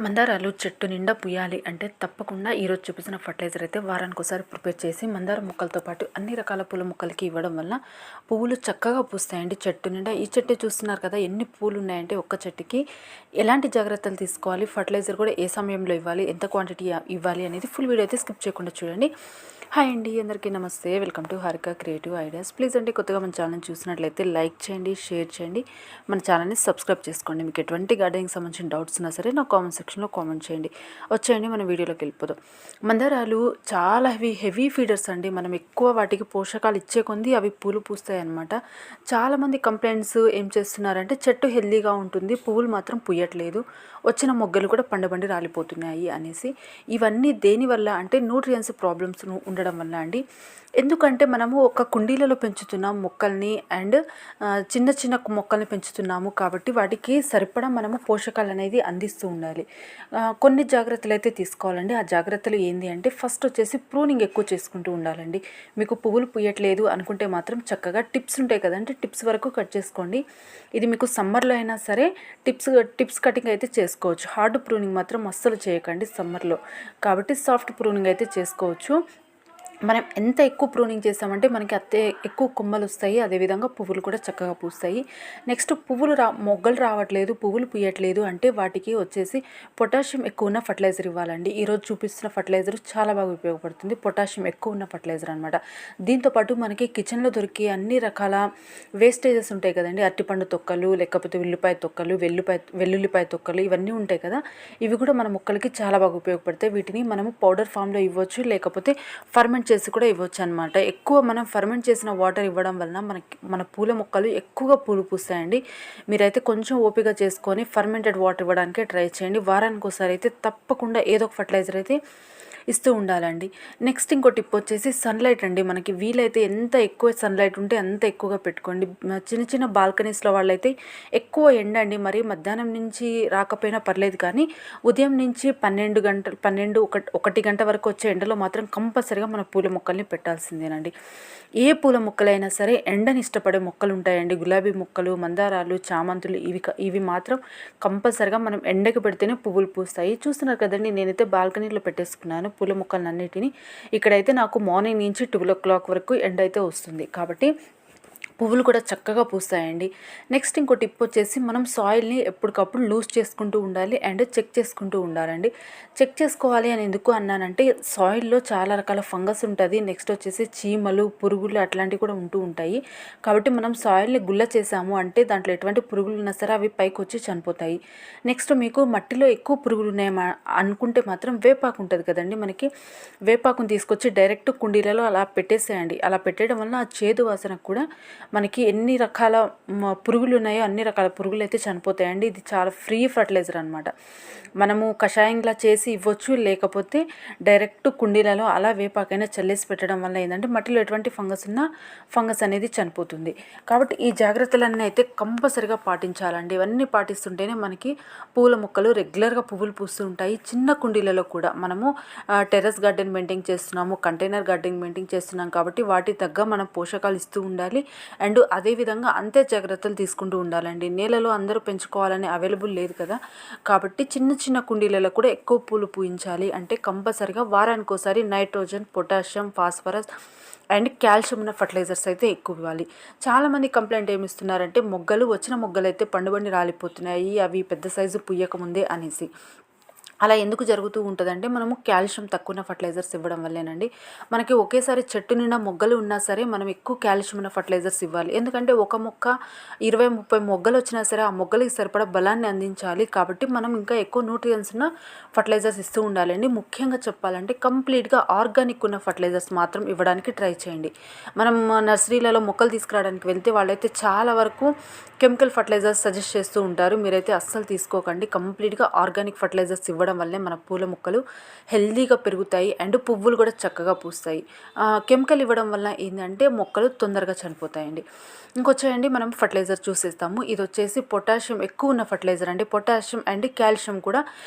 మందారాలు చెట్టు నిండా పూయాలి అంటే తప్పకుండా ఈరోజు చూపించిన ఫర్టిలైజర్ అయితే వారానికి ఒకసారి ప్రిపేర్ చేసి మందార మొక్కలతో పాటు అన్ని రకాల పూల మొక్కలకి ఇవ్వడం వల్ల పువ్వులు చక్కగా పూస్తాయండి చెట్టు నిండా. ఈ చెట్టు చూస్తున్నారు కదా ఎన్ని పూలు ఉన్నాయంటే ఒక్క చెట్టుకి. ఎలాంటి జాగ్రత్తలు తీసుకోవాలి, ఫర్టిలైజర్ కూడా ఏ సమయంలో ఇవ్వాలి, ఎంత క్వాంటిటీ ఇవ్వాలి అనేది ఫుల్ వీడియో అయితే స్కిప్ చేయకుండా చూడండి. హాయ్ అండి, అందరికీ నమస్తే. Welcome to Harika creative ideas. Please అంటే కొత్తగా మన ఛానల్ని చూసినట్లయితే లైక్ చేయండి, షేర్ చేయండి, మన ఛానల్ని సబ్స్క్రైబ్ చేసుకోండి. మీకు ఎటువంటి గార్డెనింగ్ సంబంధించిన డౌట్స్ ఉన్నా సరే నా కామెంట్ సెక్షన్లో కామెంట్ చేయండి. వచ్చేయండి మన వీడియోలోకి వెళ్ళిపోదాం. మందారాలు చాలా హెవీ ఫీడర్స్ అండి. మనం ఎక్కువ వాటికి పోషకాలు ఇచ్చే కొంది అవి పూలు పూస్తాయి అన్నమాట. చాలామంది కంప్లైంట్స్ ఏం చేస్తున్నారంటే చెట్టు హెల్దీగా ఉంటుంది, పువ్వులు మాత్రం పూయట్లేదు, వచ్చిన మొగ్గలు కూడా పండబండి రాలిపోతున్నాయి అనేసి. ఇవన్నీ దేనివల్ల అంటే న్యూట్రియన్స్ ప్రాబ్లమ్స్ ఉండడం వల్ల అండి. ఎందుకంటే మనము ఒక కుండీలలో పెంచుతున్నాం మొక్కల్ని అండ్ చిన్న చిన్న మొక్కల్ని పెంచుతున్నాము కాబట్టి వాటికి సరిపడా మనము పోషకాలు అనేది అందిస్తూ ఉండాలి. కొన్ని జాగ్రత్తలు అయితే తీసుకోవాలండి. ఆ జాగ్రత్తలు ఏంటి అంటే ఫస్ట్ వచ్చేసి ప్రూనింగ్ ఎక్కువ చేసుకుంటూ ఉండాలండి. మీకు పువ్వులు పూయట్లేదు అనుకుంటే మాత్రం చక్కగా టిప్స్ ఉంటాయి కదంటే టిప్స్ వరకు కట్ చేసుకోండి. ఇది మీకు సమ్మర్లో అయినా సరే టిప్స్ కటింగ్ అయితే చేసుకోవచ్చు. హార్డ్ ప్రూనింగ్ మాత్రం అస్సలు చేయకండి సమ్మర్లో. కాబట్టి సాఫ్ట్ ప్రూనింగ్ అయితే చేసుకోవచ్చు. మనం ఎంత ఎక్కువ ప్రూనింగ్ చేస్తామంటే మనకి అంతే ఎక్కువ కొమ్మలు వస్తాయి, అదేవిధంగా పువ్వులు కూడా చక్కగా పూస్తాయి. నెక్స్ట్ మొగ్గలు రావట్లేదు, పువ్వులు పూయట్లేదు అంటే వాటికి వచ్చేసి పొటాషియం ఎక్కువ ఉన్న ఫర్టిలైజర్ ఇవ్వాలండి. ఈరోజు చూపిస్తున్న ఫర్టిలైజర్ చాలా బాగా ఉపయోగపడుతుంది. పొటాషియం ఎక్కువ ఉన్న ఫర్టిలైజర్ అనమాట. దీంతోపాటు మనకి కిచెన్లో దొరికే అన్ని రకాల వేస్టేజెస్ ఉంటాయి కదండి, అరటిపండు తొక్కలు, లేకపోతే ఉల్లిపాయ తొక్కలు, వెల్లుల్లిపాయ తొక్కలు, ఇవన్నీ ఉంటాయి కదా. ఇవి కూడా మన మొక్కలకి చాలా బాగా ఉపయోగపడతాయి. వీటిని మనము పౌడర్ ఫామ్లో ఇవ్వచ్చు, లేకపోతే ఫర్మెంట్ చేసి కూడా ఇవ్వచ్చు అనమాట. ఎక్కువ మనం ఫర్మెంట్ చేసిన వాటర్ ఇవ్వడం వలన మన పూల మొక్కలు ఎక్కువగా పూలు పూస్తాయండి. మీరైతే కొంచెం ఓపిక చేసుకొని ఫర్మెంటెడ్ వాటర్ ఇవ్వడానికే ట్రై చేయండి. వారానికి ఒకసారి అయితే తప్పకుండా ఏదో ఒక ఫర్టిలైజర్ అయితే ఇస్తూ ఉండాలండి. నెక్స్ట్ ఇంకో టిప్ వచ్చేసి సన్లైట్ అండి. మనకి వీలైతే ఎంత ఎక్కువ సన్లైట్ ఉంటే అంత ఎక్కువగా పెట్టుకోండి. చిన్న చిన్న బాల్కనీస్లో వాళ్ళైతే ఎక్కువ ఎండ అండి, మరి మధ్యాహ్నం నుంచి రాకపోయినా పర్లేదు కానీ ఉదయం నుంచి 1 గంట వరకు వచ్చే ఎండలో మాత్రం కంపల్సరీగా మన పూల మొక్కల్ని పెట్టాల్సిందేనండి. ఏ పూల మొక్కలైనా సరే ఎండని ఇష్టపడే మొక్కలు ఉంటాయండి. గులాబీ మొక్కలు, మందారాలు, చామంతులు, ఇవి మాత్రం కంపల్సరీగా మనం ఎండకి పెడితేనే పువ్వులు పూస్తాయి. చూస్తున్నారు కదండి, నేనైతే బాల్కనీలో పెట్టేసుకున్నాను పూల మొక్కలన్నిటిని. ఇక్కడైతే నాకు మార్నింగ్ నుంచి 12 o'clock వరకు ఎండ అయితే వస్తుంది కాబట్టి పువ్వులు కూడా చక్కగా పూస్తాయండి. నెక్స్ట్ ఇంకో టిప్ వచ్చేసి మనం సాయిల్ని ఎప్పటికప్పుడు లూజ్ చేసుకుంటూ ఉండాలి అండ్ చెక్ చేసుకుంటూ ఉండాలండి. చెక్ చేసుకోవాలి అని ఎందుకు అన్నానంటే సాయిల్లో చాలా రకాల ఫంగస్ ఉంటుంది. నెక్స్ట్ వచ్చేసి చీమలు, పురుగులు అట్లాంటివి కూడా ఉంటూ ఉంటాయి. కాబట్టి మనం సాయిల్ని గుల్ల చేసాము అంటే దాంట్లో ఎటువంటి పురుగులు ఉన్నా సరే అవి పైకి వచ్చి చనిపోతాయి. నెక్స్ట్ మీకు మట్టిలో ఎక్కువ పురుగులు ఉన్నాయి అనుకుంటే మాత్రం వేపాకు ఉంటుంది కదండి, మనకి వేపాకుని తీసుకొచ్చి డైరెక్ట్ కుండీలలో అలా పెట్టేసేయండి. అలా పెట్టేయడం వల్ల ఆ చేదు వాసనకు కూడా మనకి ఎన్ని రకాల పురుగులు ఉన్నాయో అన్ని రకాల పురుగులు అయితే చనిపోతాయండి. ఇది చాలా ఫ్రీ ఫర్టిలైజర్ అనమాట. మనము కషాయంలా చేసి ఇవ్వచ్చు, లేకపోతే డైరెక్ట్ కుండీలలో అలా వేపాకైనా చల్లేసి పెట్టడం వల్ల ఏంటంటే మట్టిలో ఎటువంటి ఫంగస్ అనేది చనిపోతుంది. కాబట్టి ఈ జాగ్రత్తలన్నీ అయితే కంపల్సరిగా పాటించాలండి. ఇవన్నీ పాటిస్తుంటేనే మనకి పూల మొక్కలు రెగ్యులర్గా పువ్వులు పూస్తూ ఉంటాయి. చిన్న కుండీలలో కూడా మనము టెర్రస్ గార్డెన్ మెయింటైన్ చేస్తున్నాము, కంటైనర్ గార్డెన్ మెయింటైన్ చేస్తున్నాం కాబట్టి వాటి తగ్గ మనం పోషకాలు ఇస్తూ ఉండాలి అండ్ అదేవిధంగా అంతే జాగ్రత్తలు తీసుకుంటూ ఉండాలండి. నేలలో అందరూ పెంచుకోవాలని అవైలబుల్ లేదు కదా, కాబట్టి చిన్న చిన్న కుండీలలో కూడా ఎక్కువ పూలు పూయించాలి అంటే కంపల్సరిగా వారానికి ఒకసారి nitrogen, potassium, phosphorus and calcium ఉన్న ఫర్టిలైజర్స్ అయితే ఎక్కువ ఇవ్వాలి. చాలామంది కంప్లైంట్ ఏమి ఇస్తున్నారంటే వచ్చిన మొగ్గలు అయితే పండుబండి రాలిపోతున్నాయి, అవి పెద్ద సైజు పుయ్యకముందే అనేసి. అలా ఎందుకు జరుగుతూ ఉంటుందంటే మనము కాల్షియం తక్కువ ఉన్న ఫర్టిలైజర్స్ ఇవ్వడం వల్లేనండి. మనకి ఒకేసారి చెట్టు నిండా మొగ్గలు ఉన్నా సరే మనం ఎక్కువ కాల్షియం ఉన్న ఫర్టిలైజర్స్ ఇవ్వాలి. ఎందుకంటే ఒక మొక్క 20-30 మొగ్గలు వచ్చినా సరే ఆ మొగ్గలకి సరిపడా బలాన్ని అందించాలి. కాబట్టి మనం ఇంకా ఎక్కువ న్యూట్రియన్స్ ఉన్న ఫర్టిలైజర్స్ ఇస్తూ ఉండాలండి. ముఖ్యంగా చెప్పాలంటే కంప్లీట్గా ఆర్గానిక్ ఉన్న ఫర్టిలైజర్స్ మాత్రం ఇవ్వడానికి ట్రై చేయండి. మనం నర్సరీలలో మొక్కలు తీసుకురావడానికి వెళ్తే వాళ్ళైతే చాలా వరకు కెమికల్ ఫర్టిలైజర్స్ సజెస్ట్ చేస్తూ ఉంటారు. మీరైతే అస్సలు తీసుకోకండి. కంప్లీట్గా ఆర్గానిక్ ఫర్టిలైజర్స్ ఇవ్వడం ఇవ్వడం వల్లే మన పూల మొక్కలు హెల్దీగా పెరుగుతాయి అండ్ పువ్వులు కూడా చక్కగా పూస్తాయి. కెమికల్ ఇవ్వడం వల్ల ఏంటంటే మొక్కలు తొందరగా చనిపోతాయండి. ఇంకొచ్చేయండి మనం ఫర్టిలైజర్ చూసేస్తాము. ఇది వచ్చేసి పొటాషియం ఎక్కువ ఉన్న ఫర్టిలైజర్ అండి. పొటాషియం అండ్ కాల్షియం కూడా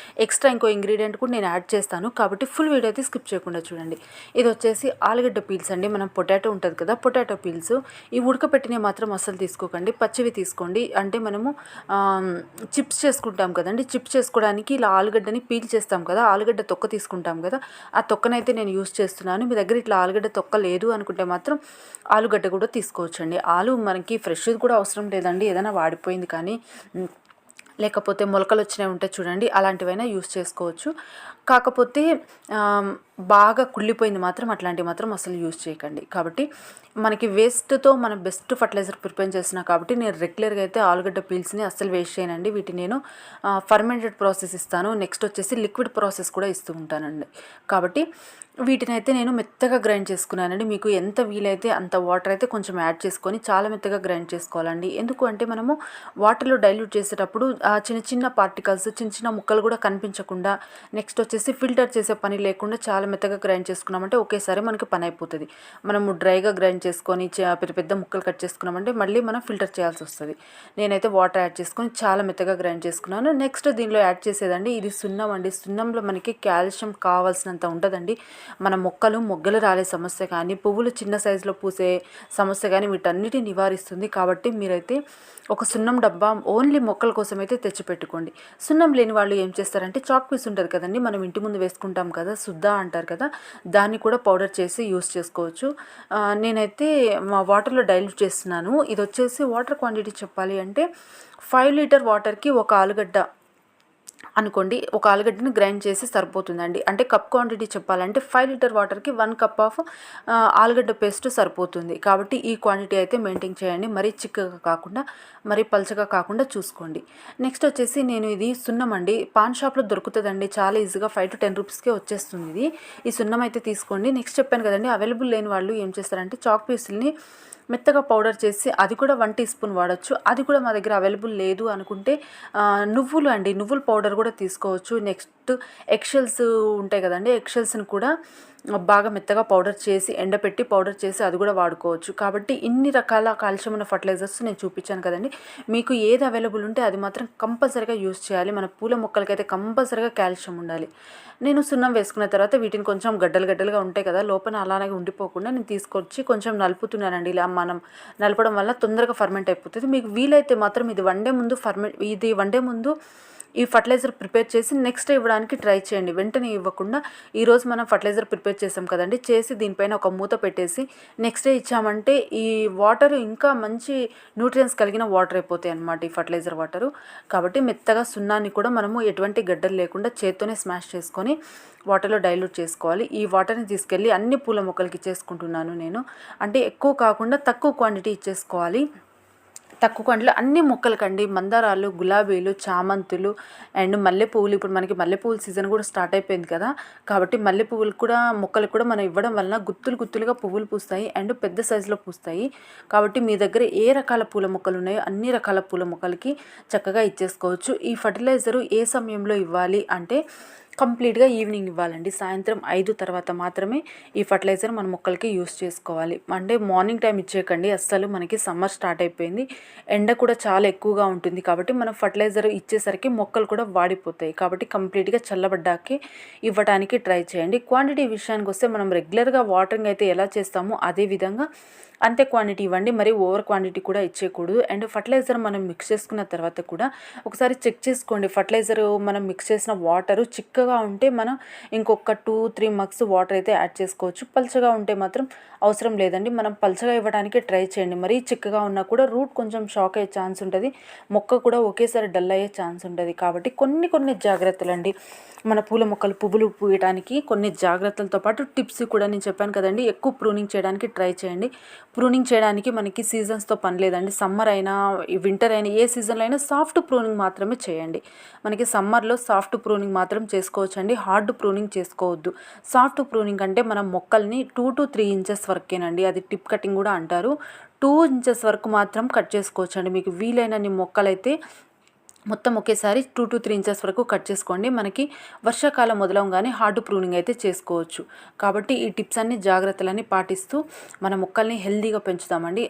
ఎక్స్ట్రా ఇంకో ఇంగ్రీడియంట్ కూడా నేను యాడ్ చేస్తాను, కాబట్టి ఫుల్ వీడియో అయితే స్కిప్ చేయకుండా చూడండి. ఇది వచ్చేసి ఆలుగడ్డ పీల్స్ అండి. మనం పొటాటో ఉంటుంది కదా, పొటాటో పీల్స్. ఈ ఉడకపెట్టినవి మాత్రం అస్సలు తీసుకోకండి, పచ్చివి తీసుకోండి. అంటే మనము చిప్స్ చేసుకుంటాం కదండి, చిప్స్ చేసుకోవడానికి ఇలా ఆలుగడ్డని పీల్ చేస్తాం కదా, ఆలుగడ్డ తొక్క తీసుకుంటాం కదా, ఆ తొక్కనైతే నేను యూస్ చేస్తున్నాను. మీ దగ్గర ఇట్లా ఆలుగడ్డ తొక్క లేదు అనుకుంటే మాత్రం ఆలుగడ్డ కూడా తీసుకోవచ్చండి. ఆలు మనకి ఫ్రెష్ది కూడా అవసరం లేదండి, ఏదైనా వాడిపోయింది కానీ లేకపోతే మొలకలు వచ్చినవి ఉంటే చూడండి, అలాంటివైనా యూస్ చేసుకోవచ్చు. కాకపోతే బాగా కుళ్ళిపోయింది మాత్రం అట్లాంటివి మాత్రం అసలు యూస్ చేయకండి. కాబట్టి మనకి వేస్ట్తో మనం బెస్ట్ ఫర్టిలైజర్ ప్రిపేర్ చేస్తున్నా కాబట్టి నేను రెగ్యులర్గా అయితే ఆలుగడ్డ పీల్స్ని అస్సలు వేస్ట్ చేయనండి. వీటిని నేను ఫర్మెంటెడ్ ప్రాసెస్ ఇస్తాను, నెక్స్ట్ వచ్చేసి లిక్విడ్ ప్రాసెస్ కూడా ఇస్తూ ఉంటానండి. కాబట్టి వీటిని అయితే నేను మెత్తగా గ్రైండ్ చేసుకున్నానండి. మీకు ఎంత వీలైతే అంత వాటర్ అయితే కొంచెం యాడ్ చేసుకొని చాలా మెత్తగా గ్రైండ్ చేసుకోవాలండి. ఎందుకు అంటే మనము వాటర్లో డైల్యూట్ చేసేటప్పుడు చిన్న చిన్న పార్టికల్స్, చిన్న చిన్న ముక్కలు కూడా కనిపించకుండా, నెక్స్ట్ వచ్చేసి ఫిల్టర్ చేసే పని లేకుండా చాలా మెత్తగా గ్రైండ్ చేసుకున్నామంటే ఒకేసారి మనకి పని అయిపోతుంది. మనము డ్రైగా గ్రైండ్ చేసుకొని పెద్ద పెద్ద ముక్కలు కట్ చేసుకున్నామంటే మళ్ళీ మనం ఫిల్టర్ చేయాల్సి వస్తుంది. నేనైతే వాటర్ యాడ్ చేసుకొని చాలా మెత్తగా గ్రైండ్ చేసుకున్నాను. నెక్స్ట్ దీనిలో యాడ్ చేసేదండి ఇది సున్నం అండి. సున్నంలో మనకి కాల్షియం కావాల్సినంత ఉంటుందండి. మన మొగ్గలు రాలే సమస్య కానీ, పువ్వులు చిన్న సైజులో పూసే సమస్య కానీ వీటన్నిటిని నివారిస్తుంది. కాబట్టి మీరైతే ఒక సున్నం డబ్బా ఓన్లీ మొక్కల కోసం అయితే తెచ్చిపెట్టుకోండి. సున్నం లేని వాళ్ళు ఏం చేస్తారంటే చాక్ పీస్ ఉంటుంది కదండి, మనం ఇంటి ముందు వేసుకుంటాం కదా, సుద్దా అంటారు కదా, దాన్ని కూడా పౌడర్ చేసి యూస్ చేసుకోవచ్చు. నేనైతే మా వాటర్లో డైల్యూట్ చేస్తున్నాను. ఇది వచ్చేసి వాటర్ క్వాంటిటీ చెప్పాలి అంటే 5 లీటర్ వాటర్కి ఒక ఆలుగడ్డ అనుకోండి, ఒక ఆలుగడ్డని గ్రైండ్ చేసి సరిపోతుందండి. అంటే కప్ క్వాంటిటీ చెప్పాలంటే 5 లీటర్ వాటర్కి 1 కప్ ఆఫ్ ఆలుగడ్డ పేస్ట్ సరిపోతుంది. కాబట్టి ఈ క్వాంటిటీ అయితే మెయింటైన్ చేయండి. మరీ చిక్కగా కాకుండా మరీ పల్చగా కాకుండా చూసుకోండి. నెక్స్ట్ వచ్చేసి నేను ఇది సున్నం అండి, పాన్ షాప్లో దొరుకుతుందండి, చాలా ఈజీగా 5 to 10 రూపీస్కే వచ్చేస్తుంది ఇది. ఈ సున్నం అయితే తీసుకోండి. నెక్స్ట్ చెప్పాను కదండి, అవైలబుల్ లేని వాళ్ళు ఏం చేస్తారంటే చాక్ పీసుల్ని మెత్తగా పౌడర్ చేసి అది కూడా 1 టీ స్పూన్ వాడచ్చు. అది కూడా మా దగ్గర అవైలబుల్ లేదు అనుకుంటే నువ్వుల పౌడర్ కూడా తీసుకోవచ్చు. నెక్స్ట్ ఎగ్షెల్స్ ఉంటాయి కదండి, ఎగ్షెల్స్ని కూడా బాగా మెత్తగా పౌడర్ చేసి ఎండపెట్టి పౌడర్ చేసి అది కూడా వాడుకోవచ్చు. కాబట్టి ఇన్ని రకాల కాల్షియం ఉన్న ఫర్టిలైజర్స్ నేను చూపించాను కదండి, మీకు ఏది అవైలబుల్ ఉంటే అది మాత్రం కంపల్సరీగా యూస్ చేయాలి. మన పూల మొక్కలకైతే కంపల్సరీగా కాల్షియం ఉండాలి. నేను సున్నం వేసుకున్న తర్వాత వీటిని కొంచెం గడ్డలుగా ఉంటాయి కదా లోపల, అలానే ఉండిపోకుండా నేను తీసుకొచ్చి కొంచెం నలుపుతున్నానండి. ఇలా మనం నలపడం వల్ల తొందరగా ఫర్మెంట్ అయిపోతుంది. మీకు వీలైతే మాత్రం ఇది వన్ డే ముందు ఈ ఫర్టిలైజర్ ప్రిపేర్ చేసి నెక్స్ట్ ఇవ్వడానికి ట్రై చేయండి. వెంటనే ఇవ్వకుండా ఈరోజు మనం ఫర్టిలైజర్ ప్రిపేర్ చేసాం కదండి, చేసి దీనిపైన ఒక మూత పెట్టేసి నెక్స్ట్ డే ఇచ్చామంటే ఈ వాటర్ ఇంకా మంచి న్యూట్రియన్స్ కలిగిన వాటర్ అయిపోతాయి అన్నమాట, ఈ ఫర్టిలైజర్ వాటరు. కాబట్టి మెత్తగా సున్నాన్ని కూడా మనము ఎటువంటి గడ్డలు లేకుండా చేత్తోనే స్మాష్ చేసుకొని వాటర్లో డైల్యూట్ చేసుకోవాలి. ఈ వాటర్ని తీసుకెళ్ళి అన్ని పూల మొక్కలకి ఇచ్చేసుకుంటున్నాను నేను. అంటే ఎక్కువ కాకుండా తక్కువ క్వాంటిటీ ఇచ్చేసుకోవాలి. తక్కువ క్వాంటిటీలో అన్ని మొక్కలకండి, మందారాలు, గులాబీలు, చామంతులు అండ్ మల్లెపువ్వులు. ఇప్పుడు మనకి మల్లెపువ్వుల సీజన్ కూడా స్టార్ట్ అయిపోయింది కదా, కాబట్టి మల్లెపువ్వులు కూడా మొక్కలు కూడా మనం ఇవ్వడం వలన గుత్తులుగా పువ్వులు పూస్తాయి అండ్ పెద్ద సైజులో పూస్తాయి. కాబట్టి మీ దగ్గర ఏ రకాల పూల మొక్కలు ఉన్నాయో అన్ని రకాల పూల మొక్కలకి చక్కగా ఇచ్చేసుకోవచ్చు. ఈ ఫర్టిలైజరు ఏ సమయంలో ఇవ్వాలి అంటే కంప్లీట్గా ఈవినింగ్ ఇవ్వాలండి. సాయంత్రం 5 తర్వాత మాత్రమే ఈ ఫర్టిలైజర్ మన మొక్కలకి యూస్ చేసుకోవాలి. అంటే మార్నింగ్ టైం ఇచ్చేయకండి అస్సలు. మనకి సమ్మర్ స్టార్ట్ అయిపోయింది, ఎండ కూడా చాలా ఎక్కువగా ఉంటుంది. కాబట్టి మనం ఫర్టిలైజర్ ఇచ్చేసరికి మొక్కలు కూడా వాడిపోతాయి. కాబట్టి కంప్లీట్గా చల్లబడ్డాకే ఇవ్వడానికి ట్రై చేయండి. క్వాంటిటీ విషయానికి వస్తే మనం రెగ్యులర్గా వాటరింగ్ అయితే ఎలా చేస్తామో అదే విధంగా అంతే క్వాంటిటీ ఇవ్వండి, మరి ఓవర్ క్వాంటిటీ కూడా ఇచ్చేయకూడదు. అండ్ ఫర్టిలైజర్ మనం మిక్స్ చేసుకున్న తర్వాత కూడా ఒకసారి చెక్ చేసుకోండి. ఫర్టిలైజర్ మనం మిక్స్ చేసిన వాటరు చిక్కగా ఉంటే మనం ఇంకొక 2-3 మగ్స్ వాటర్ అయితే యాడ్ చేసుకోవచ్చు. పల్చగా ఉంటే మాత్రం అవసరం లేదండి. మనం పల్చగా ఇవ్వడానికి ట్రై చేయండి. మరీ చిక్కగా ఉన్నా కూడా రూట్ కొంచెం షాక్ అయ్యే ఛాన్స్ ఉంటుంది, మొక్క కూడా ఒకేసారి డల్ అయ్యే ఛాన్స్ ఉంటుంది. కాబట్టి కొన్ని జాగ్రత్తలు అండి, మన పూల మొక్కలు పువ్వులు పూయడానికి కొన్ని జాగ్రత్తలతో పాటు టిప్స్ కూడా నేను చెప్పాను కదండి. ఎక్కువ ప్రూనింగ్ చేయడానికి ట్రై చేయండి. ప్రూనింగ్ చేయడానికి మనకి సీజన్స్తో పని లేదండి. సమ్మర్ అయినా వింటర్ అయినా ఏ సీజన్లో అయినా సాఫ్ట్ ప్రూనింగ్ మాత్రమే చేయండి. మనకి సమ్మర్లో సాఫ్ట్ ప్రూనింగ్ మాత్రం చేసుకోవచ్చండి, హార్డ్ ప్రూనింగ్ చేసుకోవద్దు. సాఫ్ట్ ప్రూనింగ్ అంటే మనం మొక్కల్ని 2 to 3 ఇంచెస్ వరకేనండి, అది టిప్ కటింగ్ కూడా అంటారు. 2 ఇంచెస్ వరకు మాత్రం కట్ చేసుకోవచ్చండి. మీకు వీలైనన్ని మొక్కలైతే మొత్తం ఒకేసారి 2 to 3 ఇంచెస్ వరకు కట్ చేసుకోండి. మనకి వర్షాకాలం మొదలవగానే హార్డ్ ప్రూనింగ్ అయితే చేసుకోవచ్చు. కాబట్టి ఈ టిప్స్ అన్ని జాగ్రత్తలన్నీ పాటిస్తూ మన మొక్కల్ని హెల్దీగా పెంచుతామండి.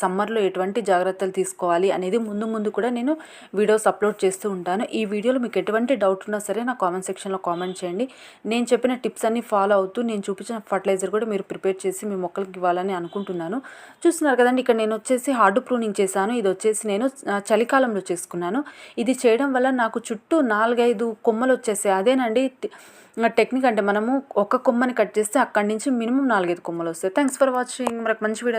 సమ్మర్లో ఎటువంటి జాగ్రత్తలు తీసుకోవాలి అనేది ముందు కూడా నేను వీడియోస్ అప్లోడ్ చేస్తూ ఉంటాను. ఈ వీడియోలో మీకు ఎటువంటి డౌట్ ఉన్నా సరే నా కామెంట్ సెక్షన్లో కామెంట్ చేయండి. నేను చెప్పిన టిప్స్ అన్ని ఫాలో అవుతూ నేను చూపించిన ఫర్టిలైజర్ కూడా మీరు ప్రిపేర్ చేసి మీ మొక్కలకి ఇవ్వాలని అనుకుంటున్నాను. చూస్తున్నారు కదండి, ఇక్కడ నేను వచ్చేసి హార్డ్ ప్రూనింగ్ చేశాను. ఇది వచ్చేసి నేను చలికాలంలో చేసుకున్నాను. ఇది చేయడం వల్ల నాకు చుట్టూ 4-5 కొమ్మలు వచ్చేసాయి. అదేనండి టెక్నిక్. అంటే మనము ఒక కొమ్మని కట్ చేస్తే అక్కడి నుంచి మినిమం 4-5 కొమ్మలు వస్తాయి. Thanks for watching. మనకు మంచి వీడియో